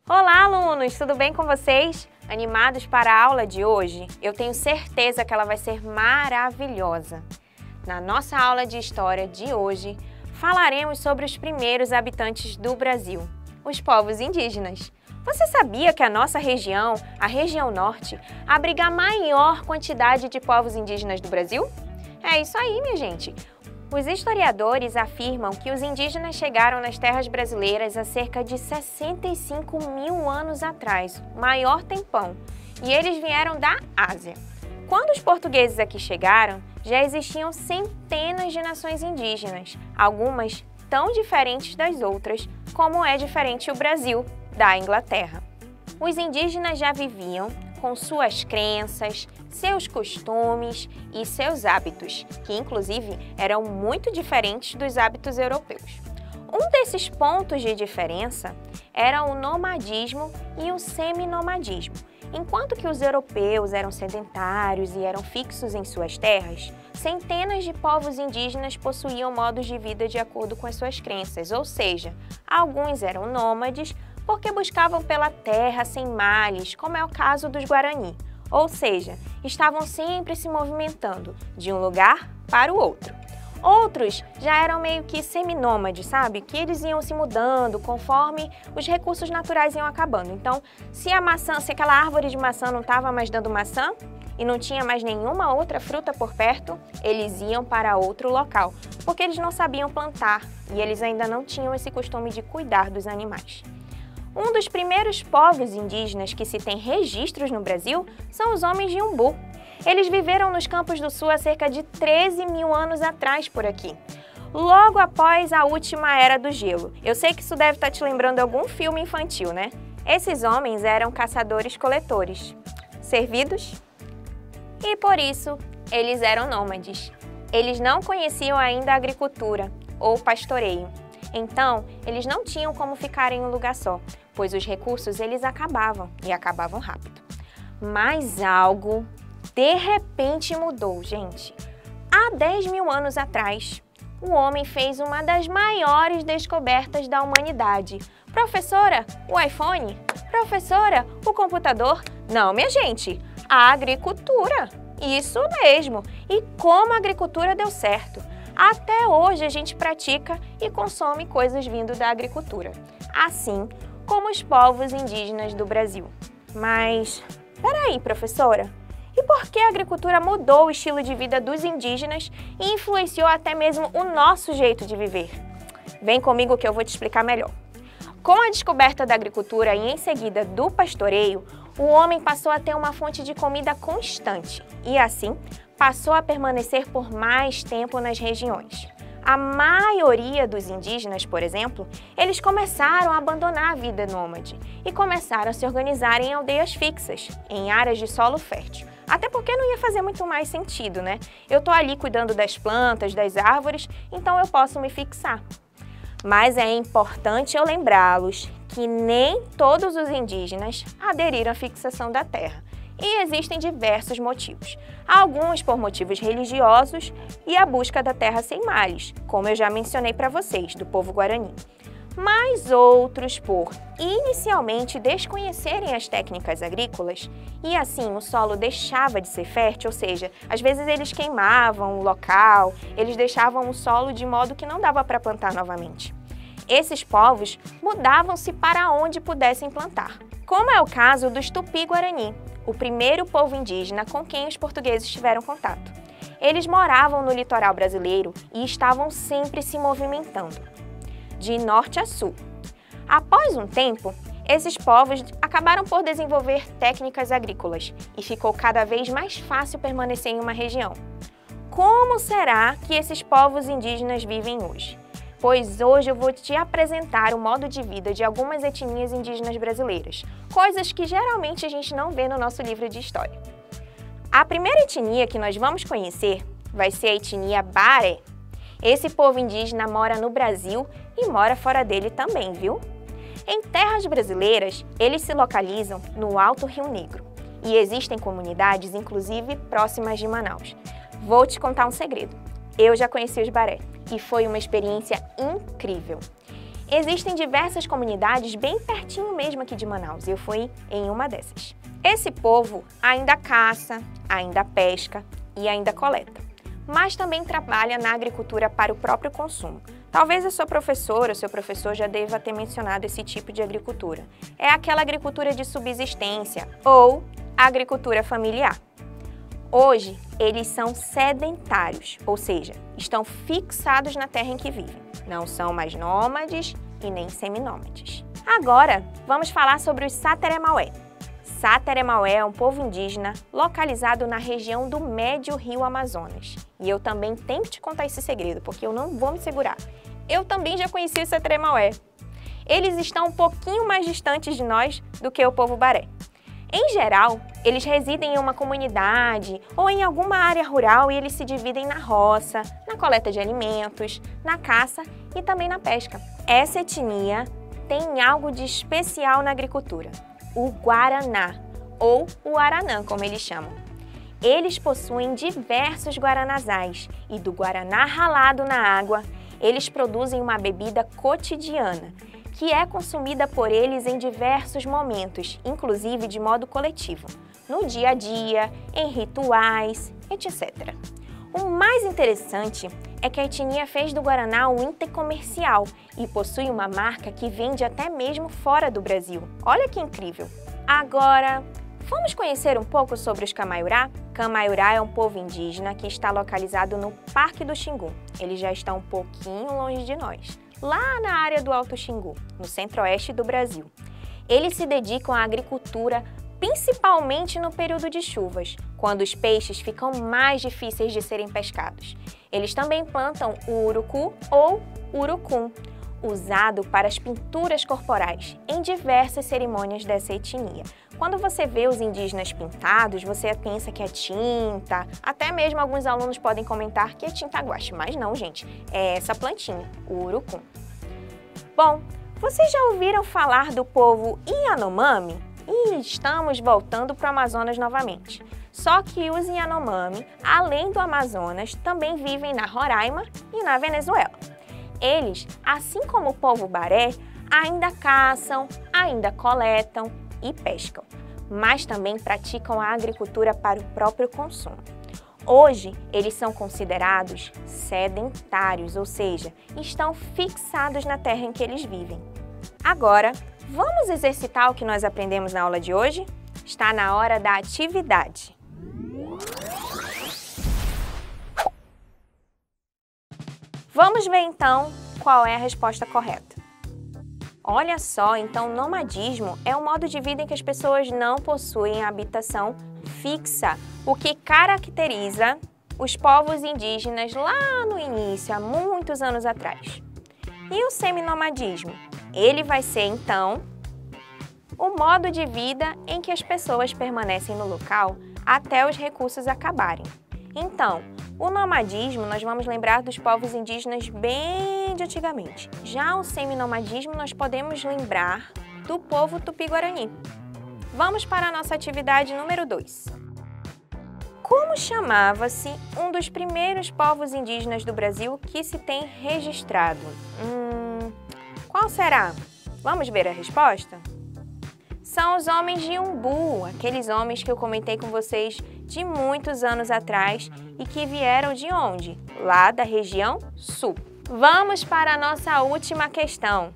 Olá, alunos! Tudo bem com vocês? Animados para a aula de hoje? Eu tenho certeza que ela vai ser maravilhosa. Na nossa aula de história de hoje, falaremos sobre os primeiros habitantes do Brasil, os povos indígenas. Você sabia que a nossa região, a região norte, abriga a maior quantidade de povos indígenas do Brasil? É isso aí, minha gente! Os historiadores afirmam que os indígenas chegaram nas terras brasileiras há cerca de 65 mil anos atrás, maior tempão, e eles vieram da Ásia. Quando os portugueses aqui chegaram, já existiam centenas de nações indígenas, algumas tão diferentes das outras, como é diferente o Brasil da Inglaterra. Os indígenas já viviam com suas crenças, seus costumes e seus hábitos, que inclusive eram muito diferentes dos hábitos europeus. Um desses pontos de diferença era o nomadismo e o seminomadismo. Enquanto que os europeus eram sedentários e eram fixos em suas terras, centenas de povos indígenas possuíam modos de vida de acordo com as suas crenças, ou seja, alguns eram nômades porque buscavam pela terra sem males, como é o caso dos Guarani, ou seja, estavam sempre se movimentando de um lugar para o outro. Outros já eram meio que seminômades, sabe? Que eles iam se mudando conforme os recursos naturais iam acabando. Então, se aquela árvore de maçã não estava mais dando maçã e não tinha mais nenhuma outra fruta por perto, eles iam para outro local, porque eles não sabiam plantar e eles ainda não tinham esse costume de cuidar dos animais. Um dos primeiros povos indígenas que se tem registros no Brasil são os homens de Umbu. Eles viveram nos Campos do Sul há cerca de 13 mil anos atrás por aqui, logo após a última Era do Gelo. Eu sei que isso deve estar te lembrando algum filme infantil, né? Esses homens eram caçadores-coletores, servidos, e por isso eles eram nômades. Eles não conheciam ainda a agricultura ou pastoreio. Então, eles não tinham como ficar em um lugar só, pois os recursos eles acabavam, e acabavam rápido. Mas algo, de repente, mudou, gente. Há 10 mil anos atrás, o homem fez uma das maiores descobertas da humanidade. Professora, o iPhone? Professora, o computador? Não, minha gente, a agricultura. Isso mesmo. E como a agricultura deu certo. Até hoje a gente pratica e consome coisas vindo da agricultura, assim como os povos indígenas do Brasil. Mas, peraí, professora, e por que a agricultura mudou o estilo de vida dos indígenas e influenciou até mesmo o nosso jeito de viver? Vem comigo que eu vou te explicar melhor. Com a descoberta da agricultura e em seguida do pastoreio, o homem passou a ter uma fonte de comida constante e, assim, passou a permanecer por mais tempo nas regiões. A maioria dos indígenas, por exemplo, eles começaram a abandonar a vida nômade e começaram a se organizar em aldeias fixas, em áreas de solo fértil. Até porque não ia fazer muito mais sentido, né? Eu tô ali cuidando das plantas, das árvores, então eu posso me fixar. Mas é importante eu lembrá-los que nem todos os indígenas aderiram à fixação da terra. E existem diversos motivos. Alguns por motivos religiosos e a busca da terra sem males, como eu já mencionei para vocês, do povo Guarani. Mas outros por, inicialmente, desconhecerem as técnicas agrícolas e assim o solo deixava de ser fértil, ou seja, às vezes eles queimavam o local, eles deixavam o solo de modo que não dava para plantar novamente. Esses povos mudavam-se para onde pudessem plantar, como é o caso dos Tupi-Guarani, o primeiro povo indígena com quem os portugueses tiveram contato. Eles moravam no litoral brasileiro e estavam sempre se movimentando, de norte a sul. Após um tempo, esses povos acabaram por desenvolver técnicas agrícolas e ficou cada vez mais fácil permanecer em uma região. Como será que esses povos indígenas vivem hoje? Pois hoje eu vou te apresentar o modo de vida de algumas etnias indígenas brasileiras, coisas que geralmente a gente não vê no nosso livro de história. A primeira etnia que nós vamos conhecer vai ser a etnia Baré. Esse povo indígena mora no Brasil e mora fora dele também, viu? Em terras brasileiras, eles se localizam no Alto Rio Negro e existem comunidades, inclusive, próximas de Manaus. Vou te contar um segredo. Eu já conheci os Baré e foi uma experiência incrível. Existem diversas comunidades bem pertinho mesmo aqui de Manaus, e eu fui em uma dessas. Esse povo ainda caça, ainda pesca e ainda coleta, mas também trabalha na agricultura para o próprio consumo. Talvez a sua professora, o seu professor já deva ter mencionado esse tipo de agricultura. É aquela agricultura de subsistência ou agricultura familiar. Hoje, eles são sedentários, ou seja, estão fixados na terra em que vivem. Não são mais nômades e nem seminômades. Agora, vamos falar sobre os Sateré-Maué. Sateré-Maué é um povo indígena localizado na região do Médio Rio Amazonas. E eu também tenho que te contar esse segredo, porque eu não vou me segurar. Eu também já conheci o Sateré-Maué. Eles estão um pouquinho mais distantes de nós do que o povo Baré. Em geral, eles residem em uma comunidade ou em alguma área rural e eles se dividem na roça, na coleta de alimentos, na caça e também na pesca. Essa etnia tem algo de especial na agricultura, o Guaraná, ou o Aranã, como eles chamam. Eles possuem diversos guaranazais e do Guaraná ralado na água, eles produzem uma bebida cotidiana, que é consumida por eles em diversos momentos, inclusive de modo coletivo, no dia a dia, em rituais, etc. O mais interessante é que a etnia fez do Guaraná um item comercial e possui uma marca que vende até mesmo fora do Brasil. Olha que incrível! Agora, vamos conhecer um pouco sobre os Camaiurá? Camaiurá é um povo indígena que está localizado no Parque do Xingu. Ele já está um pouquinho longe de nós, lá na área do Alto Xingu, no centro-oeste do Brasil. Eles se dedicam à agricultura principalmente no período de chuvas, quando os peixes ficam mais difíceis de serem pescados. Eles também plantam o urucu ou urucum, usado para as pinturas corporais em diversas cerimônias dessa etnia. Quando você vê os indígenas pintados, você pensa que é tinta, até mesmo alguns alunos podem comentar que é tinta guache, mas não, gente, é essa plantinha, o urucum. Bom, vocês já ouviram falar do povo Yanomami? E estamos voltando para o Amazonas novamente. Só que os Yanomami, além do Amazonas, também vivem na Roraima e na Venezuela. Eles, assim como o povo Baré, ainda caçam, ainda coletam e pescam, mas também praticam a agricultura para o próprio consumo. Hoje, eles são considerados sedentários, ou seja, estão fixados na terra em que eles vivem. Agora, vamos exercitar o que nós aprendemos na aula de hoje? Está na hora da atividade. Vamos ver então qual é a resposta correta. Olha só, então nomadismo é um modo de vida em que as pessoas não possuem habitação fixa, o que caracteriza os povos indígenas lá no início, há muitos anos atrás. E o seminomadismo? Ele vai ser então o modo de vida em que as pessoas permanecem no local até os recursos acabarem. Então, o nomadismo, nós vamos lembrar dos povos indígenas bem de antigamente. Já o seminomadismo, nós podemos lembrar do povo Tupi-Guarani. Vamos para a nossa atividade número 2. Como chamava-se um dos primeiros povos indígenas do Brasil que se tem registrado? Qual será? Vamos ver a resposta? São os homens de Umbu, aqueles homens que eu comentei com vocês de muitos anos atrás e que vieram de onde? Lá da região sul. Vamos para a nossa última questão.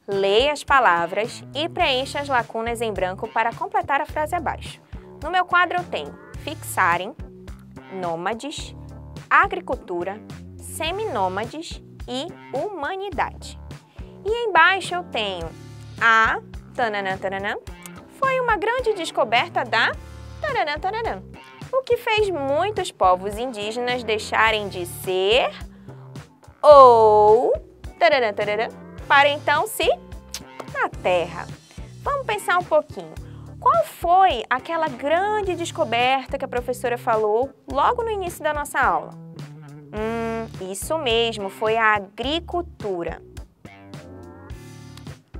Leia as palavras e preencha as lacunas em branco para completar a frase abaixo. No meu quadro eu tenho fixarem, nômades, agricultura, seminômades e humanidade. E embaixo eu tenho a tananã, tananã, foi uma grande descoberta da tananã, tananã, o que fez muitos povos indígenas deixarem de ser ou tananã, tananã, para então se na terra. Vamos pensar um pouquinho. Qual foi aquela grande descoberta que a professora falou logo no início da nossa aula? Isso mesmo, foi a agricultura.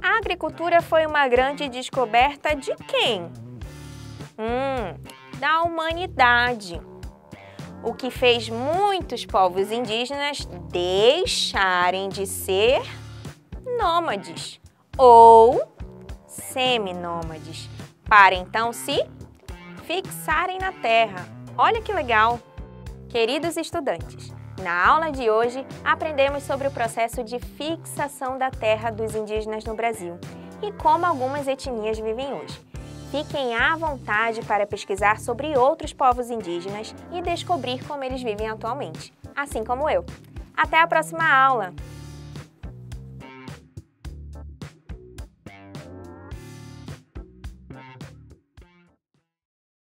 A agricultura foi uma grande descoberta de quem? Da humanidade. O que fez muitos povos indígenas deixarem de ser nômades ou seminômades, para então se fixarem na terra. Olha que legal! Queridos estudantes, na aula de hoje aprendemos sobre o processo de fixação da terra dos indígenas no Brasil e como algumas etnias vivem hoje. Fiquem à vontade para pesquisar sobre outros povos indígenas e descobrir como eles vivem atualmente, assim como eu. Até a próxima aula!